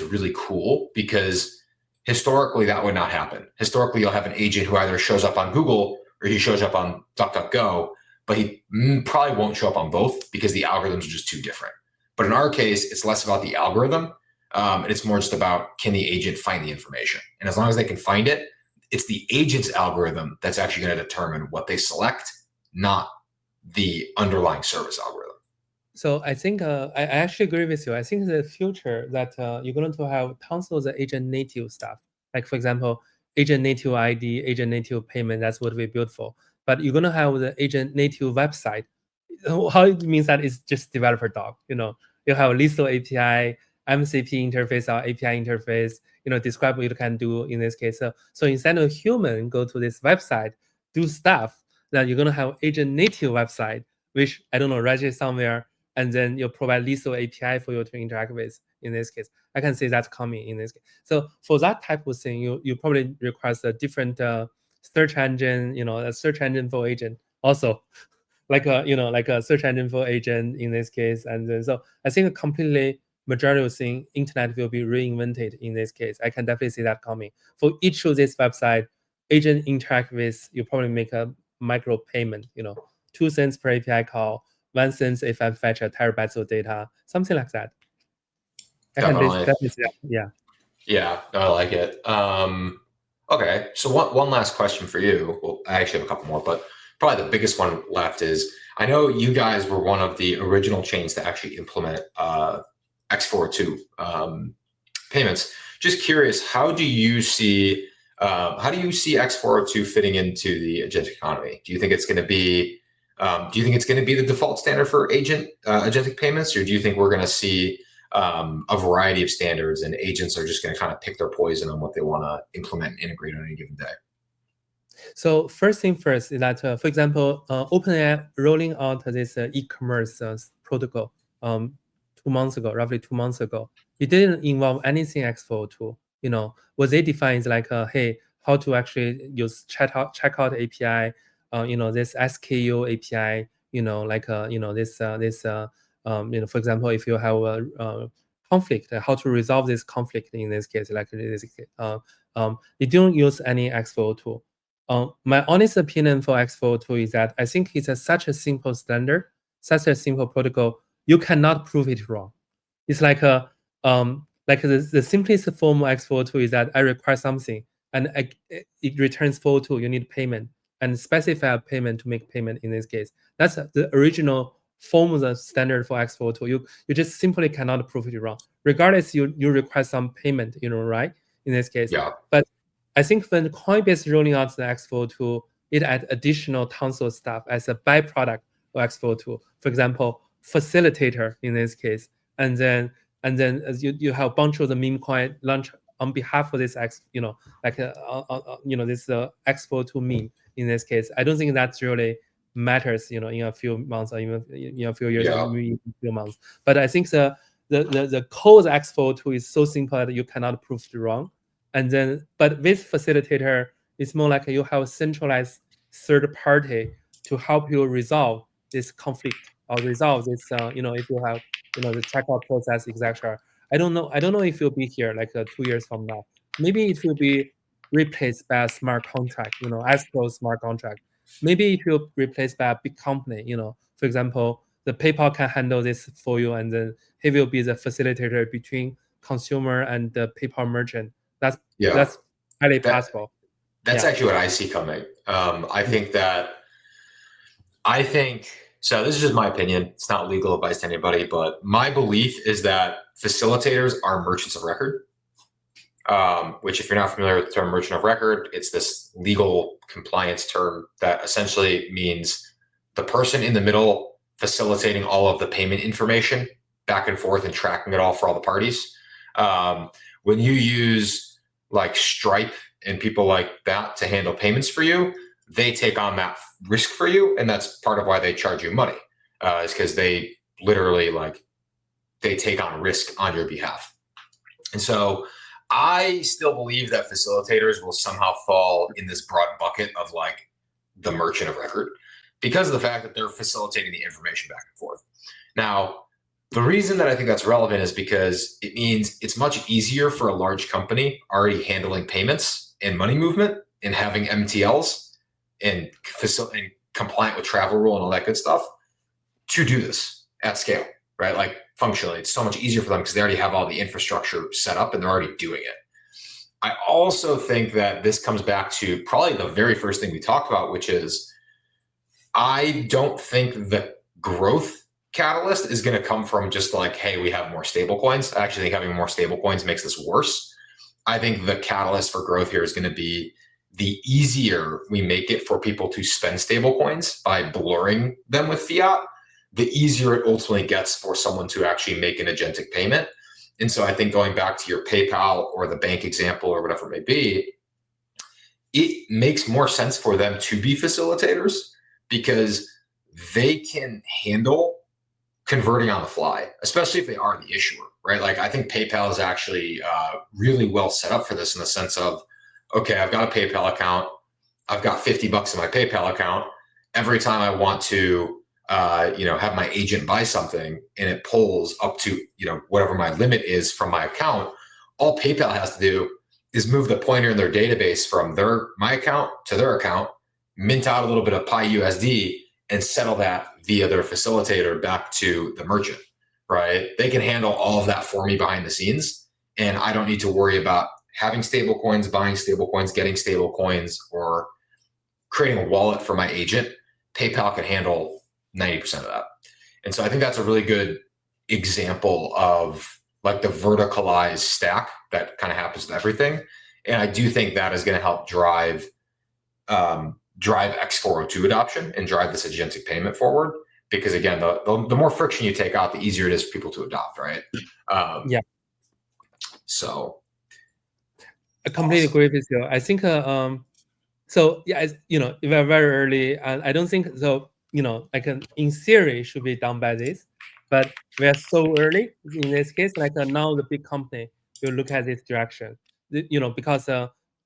really cool, because historically that would not happen. Historically, you'll have an agent who either shows up on Google or he shows up on DuckDuckGo, but he probably won't show up on both because the algorithms are just too different. But in our case, it's less about the algorithm, and it's more just about, can the agent find the information? And as long as they can find it, it's the agent's algorithm that's actually going to determine what they select, not the underlying service algorithm. So I think I actually agree with you. I think in the future that you're going to have tons of the agent native stuff. Like, for example, agent native ID, agent native payment. That's what we built for. But you're going to have the agent native website. How it means that it's just developer doc. You have Listo API, MCP interface or API interface. Describe what you can do in this case. So instead of human go to this website, do stuff, that you're going to have agent native website, which I don't know, register somewhere, and then you provide Listo API for you to interact with. In this case, I can say that's coming in this case. So for that type of thing, you probably require a different search engine, a search engine for agent also, like a search engine for agent in this case. And then, so I think completely majority of thing internet will be reinvented in this case. I can definitely see that coming. For each of this website, agent interact with, you probably make a micro payment, 2 cents per API call, 1 cent if I fetch a terabytes of data, something like that. Definitely. Definitely see that. Yeah. Yeah, no, I like it. Okay, so one last question for you. Well, I actually have a couple more, but probably the biggest one left is, I know you guys were one of the original chains to actually implement X402 payments. Just curious, how do you see X402 fitting into the agentic economy? Do you think it's going to be the default standard for agentic payments, or do you think we're going to see a variety of standards and agents are just going to kind of pick their poison on what they want to implement and integrate on any given day? So first thing first is that, for example, OpenAI rolling out this e-commerce protocol roughly 2 months ago. It didn't involve anything X402. What they define is like, hey, how to actually use checkout API, this SKU API, for example, if you have a conflict, how to resolve this conflict in this case, like this case. You don't use any X402. My honest opinion for X402 is that I think it's such a simple standard, such a simple protocol, you cannot prove it wrong. It's like the simplest form of X402 is that I require something and it returns 402, you need payment, and specify a payment to make payment in this case. That's the original form of the standard for X402. You just simply cannot prove it wrong. Regardless, you require some payment, right? In this case. Yeah. But I think when Coinbase rolling out the X402, it add additional tons of stuff as a byproduct of X402. For example, facilitator in this case, and then as you have a bunch of the meme coin launch on behalf of this this X402 meme in this case. I don't think that's really matters, in a few months or even in a few years, or maybe a few months. But I think the code X402 is so simple that you cannot prove it wrong. And then, but with facilitator, it's more like you have a centralized third party to help you resolve this conflict or resolve this, if you have, the checkout process, etc. I don't know if it'll be here like 2 years from now. Maybe it will be replaced by a smart contract, escrow smart contract. Maybe it will be replaced by a big company, for example, the PayPal can handle this for you, and then he will be the facilitator between consumer and the PayPal merchant. That's highly possible. That's actually what I see coming. I think so. This is just my opinion. It's not legal advice to anybody, but my belief is that facilitators are merchants of record. Which, if you're not familiar with the term merchant of record, it's this legal compliance term that essentially means the person in the middle facilitating all of the payment information back and forth and tracking it all for all the parties. When you use like Stripe and people like that to handle payments for you, they take on that risk for you, and that's part of why they charge you money. Is because they literally they take on risk on your behalf. And so I still believe that facilitators will somehow fall in this broad bucket of the merchant of record because of the fact that they're facilitating the information back and forth. Now, the reason that I think that's relevant is because it means it's much easier for a large company already handling payments and money movement and having MTLs and compliant with travel rule and all that good stuff to do this at scale, right? Functionally, it's so much easier for them because they already have all the infrastructure set up and they're already doing it. I also think that this comes back to probably the very first thing we talked about, which is I don't think the growth catalyst is going to come from just hey, we have more stable coins. I actually think having more stable coins makes this worse. I think the catalyst for growth here is going to be the easier we make it for people to spend stable coins by blurring them with fiat, the easier it ultimately gets for someone to actually make an agentic payment. And so I think going back to your PayPal or the bank example or whatever it may be, it makes more sense for them to be facilitators because they can handle converting on the fly, especially if they are the issuer, right? I think PayPal is actually really well set up for this in the sense of, okay, I've got a PayPal account. I've got $50 in my PayPal account. Every time I want to have my agent buy something and it pulls up to, whatever my limit is from my account, all PayPal has to do is move the pointer in their database from my account to their account, mint out a little bit of Pi USD and settle that via their facilitator back to the merchant, right? They can handle all of that for me behind the scenes. And I don't need to worry about having stable coins, buying stable coins, getting stable coins, or creating a wallet for my agent. PayPal can handle 90% of that. And so I think that's a really good example of the verticalized stack that kind of happens with everything. And I do think that is going to help drive X402 adoption and drive this agentic payment forward. Because again, the more friction you take out, the easier it is for people to adopt, right? Yeah. So I completely agree with you. I think so yeah, we are very early, and I don't think so. In theory, should be done by this, but we are so early in this case. Now, the big company will look at this direction. Because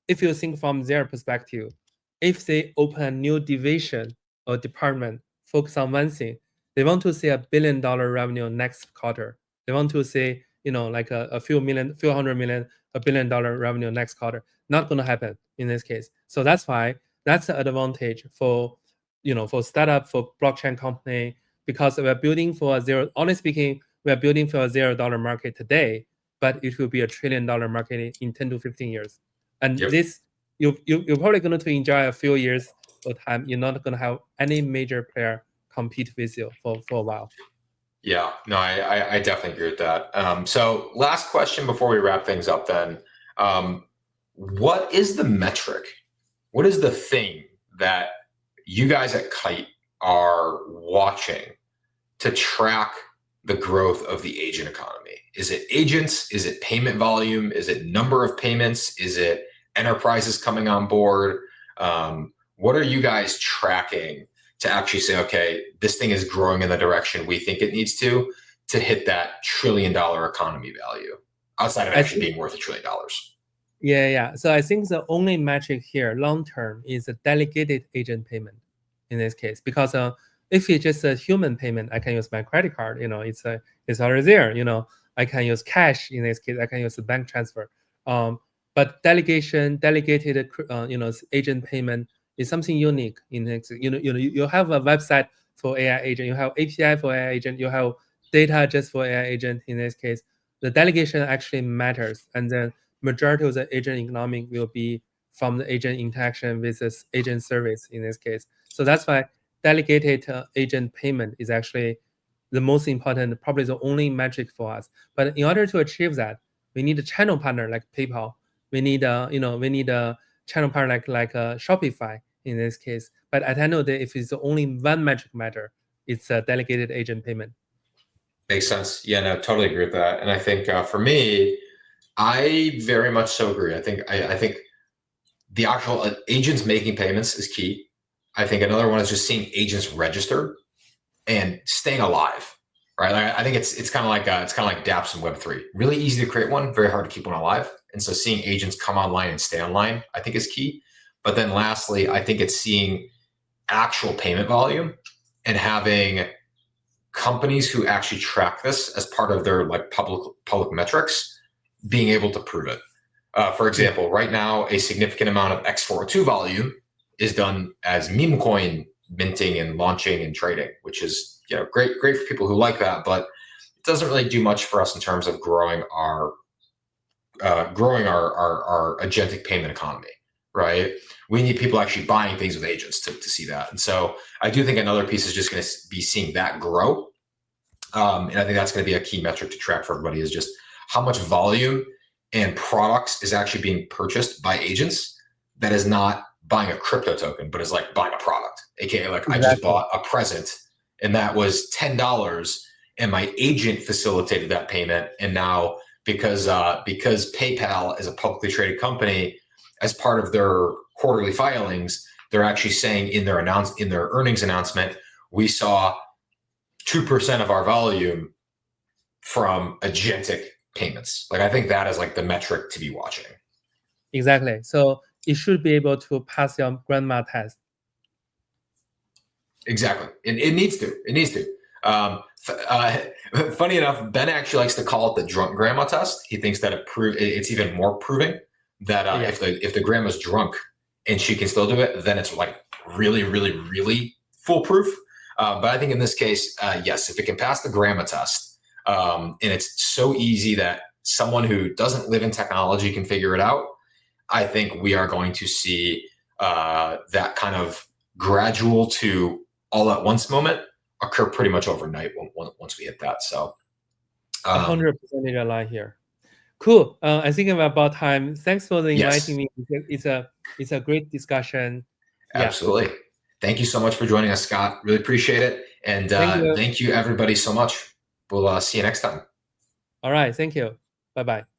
if you think from their perspective, if they open a new division or department focus on one thing, they want to see $1 billion revenue next quarter. They want to see a few hundred million, $1 billion revenue next quarter. Not going to happen in this case. So that's why that's the advantage for for startup, for blockchain company, because we're building for a zero. Honestly speaking, we are building for a $0 market today, but it will be a $1 trillion market in 10 to 15 years. And this you're probably going to enjoy a few years of time. You're not going to have any major player compete with you for a while. Yeah, no, I definitely agree with that. So last question before we wrap things up then. What is the metric? What is the thing that you guys at Kite are watching to track the growth of the agent economy? Is it agents? Is it payment volume? Is it number of payments? Is it enterprises coming on board? What are you guys tracking to actually say, okay, this thing is growing in the direction we think it needs to hit that $1 trillion economy value outside of actually being worth $1 trillion? Yeah. So I think the only metric here long term is a delegated agent payment in this case, because if it's just a human payment, I can use my credit card. It's already there. I can use cash in this case. I can use a bank transfer. But delegated agent payment is something unique in this. You have a website for AI agent. You have API for AI agent. You have data just for AI agent. In this case, the delegation actually matters, and then majority of the agent economic will be from the agent interaction with this agent service in this case. So that's why delegated agent payment is actually the most important, probably the only metric for us. But in order to achieve that, we need a channel partner like PayPal. We need a channel partner like Shopify in this case. But at the end of the day, if it's only one metric matter, it's a delegated agent payment. Makes sense. Yeah, no, totally agree with that. And I think for me, I very much so agree. I think the actual agents making payments is key. I think another one is just seeing agents register and staying alive, right? Like, I think it's kind of like dApps and Web3. Really easy to create one, very hard to keep one alive. And so seeing agents come online and stay online, I think is key. But then lastly, I think it's seeing actual payment volume and having companies who actually track this as part of their like public metrics, being able to prove it. For example, right now, a significant amount of X402 volume is done as meme coin minting and launching and trading, which is great for people who like that, but it doesn't really do much for us in terms of growing our agentic payment economy, right? We need people actually buying things with agents to see that. And so I do think another piece is just going to be seeing that grow. And I think that's going to be a key metric to track for everybody, is just how much volume and products is actually being purchased by agents that is not buying a crypto token, but is like buying a product. AKA like, exactly. I just bought a present and that was $10 and my agent facilitated that payment. And now because PayPal is a publicly traded company, as part of their quarterly filings, they're actually saying in their earnings announcement, we saw 2% of our volume from agentic payments. Like, I think that is like the metric to be watching. Exactly. So it should be able to pass your grandma test. Exactly. It needs to. It needs to. Funny enough, Ben actually likes to call it the drunk grandma test. He thinks that it's even more proving that if the grandma's drunk and she can still do it, then it's like really, really, really foolproof. But I think in this case, yes, if it can pass the grandma test, and it's so easy that someone who doesn't live in technology can figure it out, I think we are going to see that kind of gradual to all at once moment occur pretty much overnight once we hit that. So 100% in your line here. Cool. I think I'm about time. Thanks for inviting me. It's a great discussion. Absolutely. Yeah. Thank you so much for joining us, Scott. Really appreciate it. And thank you everybody so much. We'll see you next time. All right. Thank you. Bye-bye.